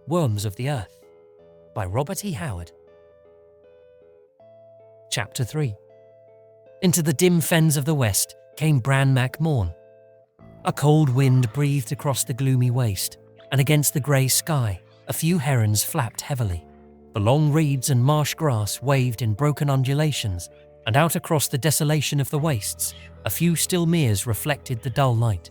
Worms of the Earth by Robert E. Howard. Chapter 3. Into the dim fens of the west came Bran Mak Morn. A cold wind breathed across the gloomy waste, and against the grey sky a few herons flapped heavily. The long reeds and marsh grass waved in broken undulations, and out across the desolation of the wastes a few still meres reflected the dull light.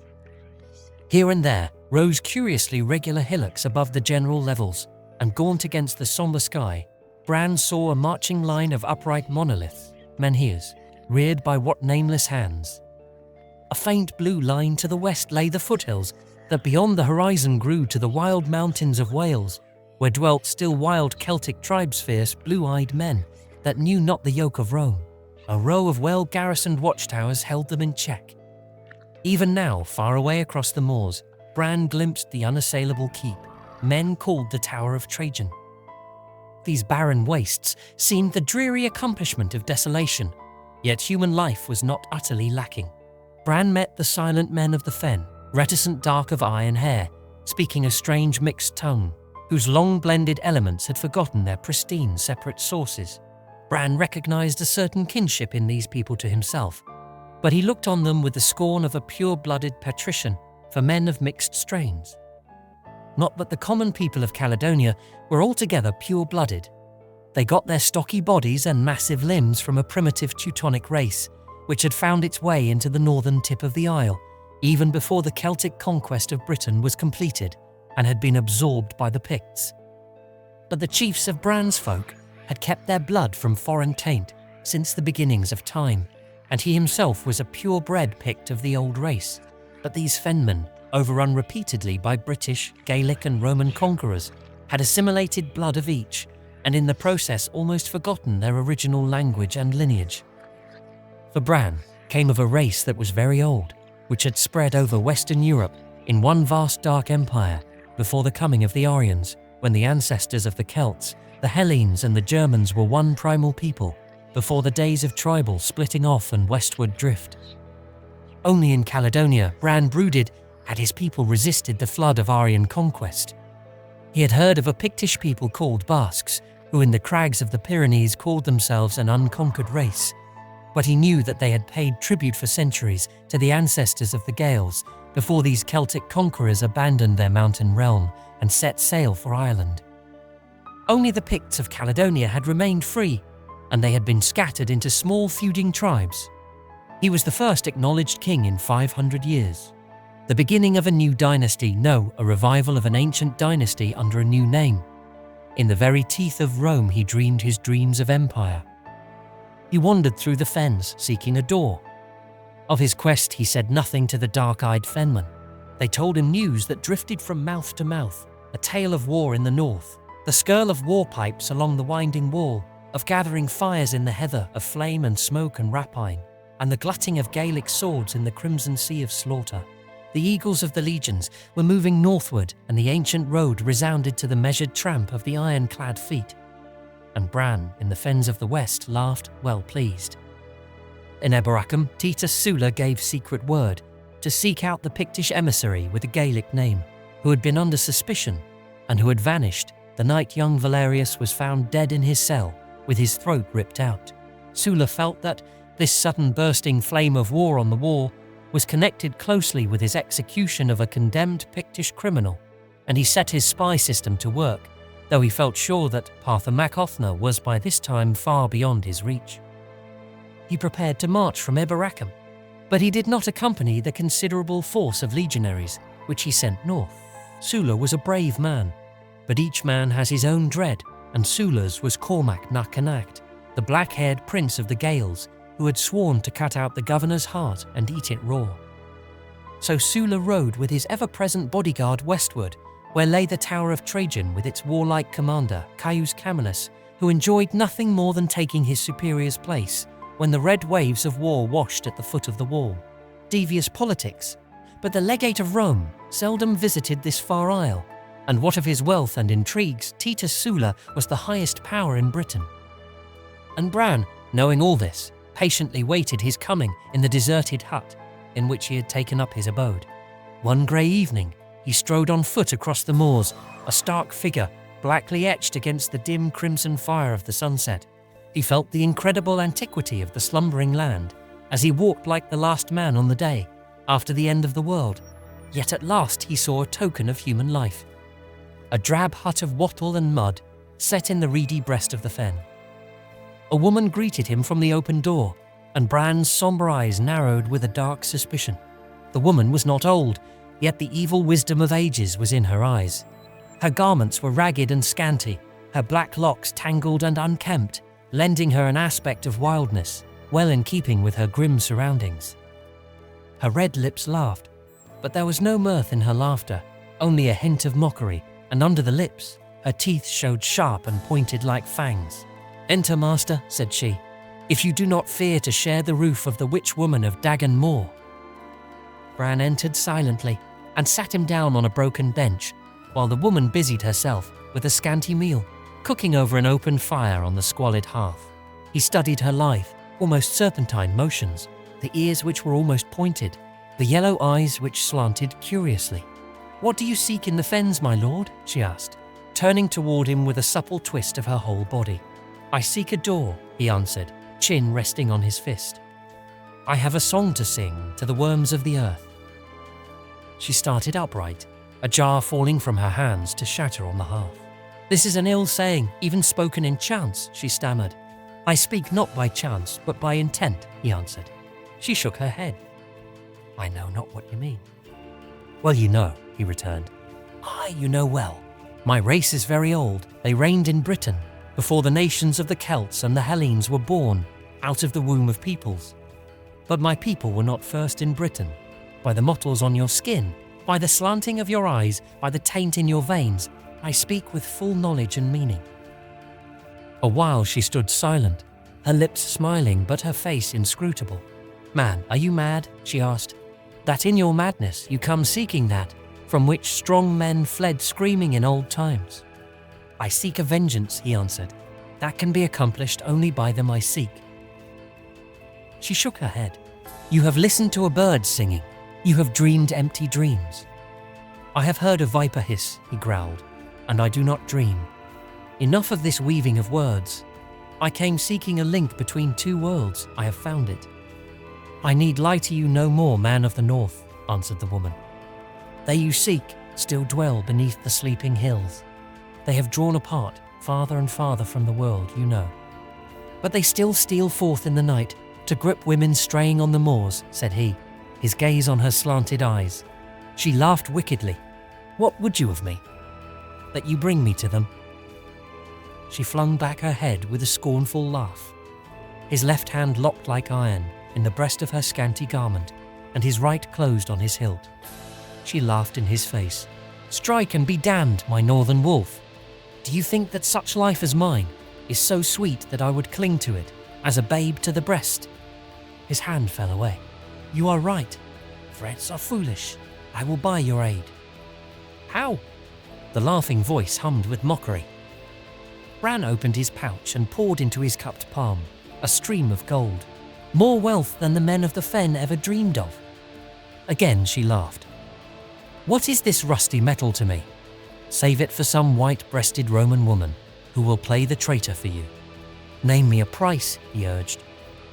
Here and there rose curiously regular hillocks above the general levels, and gaunt against the sombre sky, Bran saw a marching line of upright monoliths, menhirs, reared by what nameless hands. A faint blue line to the west lay the foothills that beyond the horizon grew to the wild mountains of Wales, where dwelt still wild Celtic tribes, fierce blue-eyed men that knew not the yoke of Rome. A row of well-garrisoned watchtowers held them in check. Even now, far away across the moors, Bran glimpsed the unassailable keep, men called the Tower of Trajan. These barren wastes seemed the dreary accomplishment of desolation, yet human life was not utterly lacking. Bran met the silent men of the fen, reticent, dark of eye and hair, speaking a strange mixed tongue, whose long-blended elements had forgotten their pristine separate sources. Bran recognized a certain kinship in these people to himself, but he looked on them with the scorn of a pure-blooded patrician for men of mixed strains. Not that the common people of Caledonia were altogether pure-blooded. They got their stocky bodies and massive limbs from a primitive Teutonic race, which had found its way into the northern tip of the isle, even before the Celtic conquest of Britain was completed and had been absorbed by the Picts. But the chiefs of Bran's folk had kept their blood from foreign taint since the beginnings of time, and he himself was a pure-bred Pict of the old race. But these Fenmen, overrun repeatedly by British, Gaelic and Roman conquerors, had assimilated blood of each, and in the process almost forgotten their original language and lineage. For Bran came of a race that was very old, which had spread over Western Europe in one vast dark empire before the coming of the Aryans, when the ancestors of the Celts, the Hellenes and the Germans were one primal people, before the days of tribal splitting off and westward drift. Only in Caledonia, Bran brooded, had his people resisted the flood of Aryan conquest. He had heard of a Pictish people called Basques, who in the crags of the Pyrenees called themselves an unconquered race, but he knew that they had paid tribute for centuries to the ancestors of the Gaels before these Celtic conquerors abandoned their mountain realm and set sail for Ireland. Only the Picts of Caledonia had remained free, and they had been scattered into small feuding tribes. He was the first acknowledged king in 500 years. The beginning of a new dynasty, no, a revival of an ancient dynasty under a new name. In the very teeth of Rome he dreamed his dreams of empire. He wandered through the fens, seeking a door. Of his quest he said nothing to the dark-eyed Fenmen. They told him news that drifted from mouth to mouth, a tale of war in the north, the skirl of war pipes along the winding wall, of gathering fires in the heather of flame and smoke and rapine, and the glutting of Gaelic swords in the crimson sea of slaughter. The eagles of the legions were moving northward, and the ancient road resounded to the measured tramp of the iron-clad feet. And Bran, in the fens of the west, laughed, well pleased. In Eberacum, Titus Sula gave secret word to seek out the Pictish emissary with a Gaelic name, who had been under suspicion, and who had vanished the night young Valerius was found dead in his cell, with his throat ripped out. Sula felt that this sudden bursting flame of war on the wall was connected closely with his execution of a condemned Pictish criminal, and he set his spy system to work, though he felt sure that Partha Mac Othna was by this time far beyond his reach. He prepared to march from Eberacum, but he did not accompany the considerable force of legionaries which he sent north. Sula was a brave man, but each man has his own dread, and Sula's was Cormac na Connacht, the black-haired prince of the Gaels, who had sworn to cut out the governor's heart and eat it raw. So Sula rode with his ever-present bodyguard westward, where lay the Tower of Trajan with its warlike commander, Caius Camillus, who enjoyed nothing more than taking his superior's place when the red waves of war washed at the foot of the wall. Devious politics, but the legate of Rome seldom visited this far isle, and what of his wealth and intrigues, Titus Sula was the highest power in Britain. And Bran, knowing all this, patiently waited his coming in the deserted hut in which he had taken up his abode. One grey evening, he strode on foot across the moors, a stark figure, blackly etched against the dim crimson fire of the sunset. He felt the incredible antiquity of the slumbering land as he walked like the last man on the day, after the end of the world. Yet at last he saw a token of human life. A drab hut of wattle and mud set in the reedy breast of the fen. A woman greeted him from the open door, and Bran's sombre eyes narrowed with a dark suspicion. The woman was not old, yet the evil wisdom of ages was in her eyes. Her garments were ragged and scanty, her black locks tangled and unkempt, lending her an aspect of wildness, well in keeping with her grim surroundings. Her red lips laughed, but there was no mirth in her laughter, only a hint of mockery, and under the lips, her teeth showed sharp and pointed like fangs. "Enter, master," said she, "if you do not fear to share the roof of the Witch-Woman of Dagon Moor." Bran entered silently and sat him down on a broken bench, while the woman busied herself with a scanty meal, cooking over an open fire on the squalid hearth. He studied her lithe, almost serpentine motions, the ears which were almost pointed, the yellow eyes which slanted curiously. "What do you seek in the fens, my lord?" she asked, turning toward him with a supple twist of her whole body. "I seek a door," he answered, chin resting on his fist. "I have a song to sing to the worms of the earth." She started upright, a jar falling from her hands to shatter on the hearth. "This is an ill saying, even spoken in chance," she stammered. "I speak not by chance, but by intent," he answered. She shook her head. "I know not what you mean." "Well, you know," he returned. "Aye, you know well. My race is very old. They reigned in Britain, before the nations of the Celts and the Hellenes were born, out of the womb of peoples. But my people were not first in Britain. By the mottles on your skin, by the slanting of your eyes, by the taint in your veins, I speak with full knowledge and meaning." A while she stood silent, her lips smiling but her face inscrutable. "Man, are you mad?" she asked. "That in your madness you come seeking that, from which strong men fled screaming in old times?" "I seek a vengeance," he answered. "That can be accomplished only by them I seek." She shook her head. "You have listened to a bird singing. You have dreamed empty dreams." "I have heard a viper hiss," he growled, "and I do not dream. Enough of this weaving of words. I came seeking a link between two worlds. I have found it." "I need lie to you no more, man of the north," answered the woman. "They you seek still dwell beneath the sleeping hills. They have drawn apart, farther and farther from the world, you know. But they still steal forth in the night to grip women straying on the moors," said he, his gaze on her slanted eyes. She laughed wickedly. "What would you of me? That you bring me to them?" She flung back her head with a scornful laugh. His left hand locked like iron in the breast of her scanty garment, and his right closed on his hilt. She laughed in his face. "Strike and be damned, my northern wolf. Do you think that such life as mine is so sweet that I would cling to it, as a babe to the breast?" His hand fell away. "You are right. Threats are foolish. I will buy your aid." "How?" The laughing voice hummed with mockery. Bran opened his pouch and poured into his cupped palm a stream of gold, more wealth than the men of the fen ever dreamed of. Again she laughed. "What is this rusty metal to me? Save it for some white-breasted Roman woman who will play the traitor for you. Name me a price," he urged.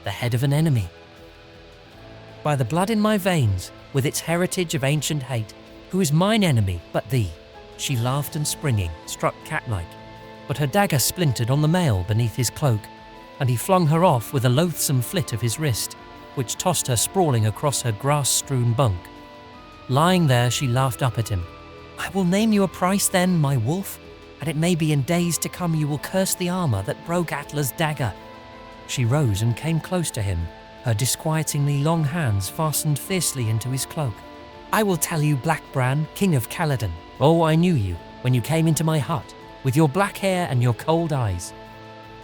"The head of an enemy." "By the blood in my veins, with its heritage of ancient hate, who is mine enemy but thee?" She laughed and springing, struck cat-like, but her dagger splintered on the mail beneath his cloak, and he flung her off with a loathsome flit of his wrist, which tossed her sprawling across her grass-strewn bunk. Lying there, she laughed up at him. "I will name you a price then, my wolf, and it may be in days to come you will curse the armor that broke Atla's dagger." She rose and came close to him, her disquietingly long hands fastened fiercely into his cloak. "I will tell you, Black Bran, king of Caledon. Oh, I knew you when you came into my hut, with your black hair and your cold eyes.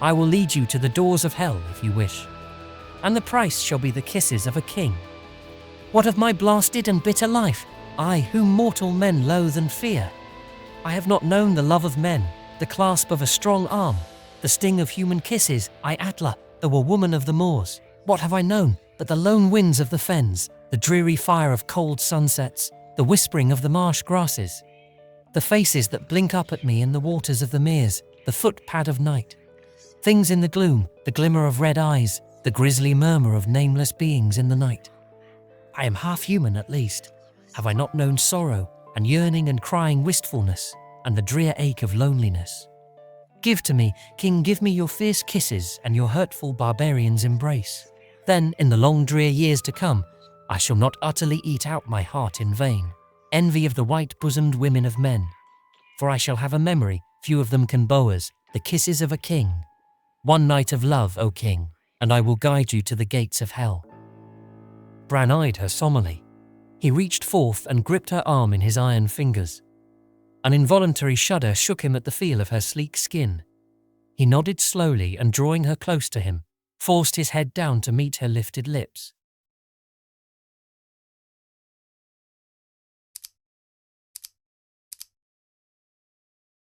I will lead you to the doors of hell if you wish, and the price shall be the kisses of a king. What of my blasted and bitter life, I whom mortal men loathe and fear? I have not known the love of men, the clasp of a strong arm, the sting of human kisses, I Atla, though a woman of the moors. What have I known but the lone winds of the fens, the dreary fire of cold sunsets, the whispering of the marsh grasses? The faces that blink up at me in the waters of the meres, the footpad of night. Things in the gloom, the glimmer of red eyes, the grisly murmur of nameless beings in the night. I am half human at least. Have I not known sorrow, and yearning and crying wistfulness, and the drear ache of loneliness? Give to me, King, give me your fierce kisses and your hurtful barbarian's embrace. Then, in the long drear years to come, I shall not utterly eat out my heart in vain, envy of the white-bosomed women of men. For I shall have a memory, few of them can bowers, the kisses of a king. One night of love, O king, and I will guide you to the gates of hell. Bran eyed her somberly. He reached forth and gripped her arm in his iron fingers. An involuntary shudder shook him at the feel of her sleek skin. He nodded slowly and, drawing her close to him, forced his head down to meet her lifted lips.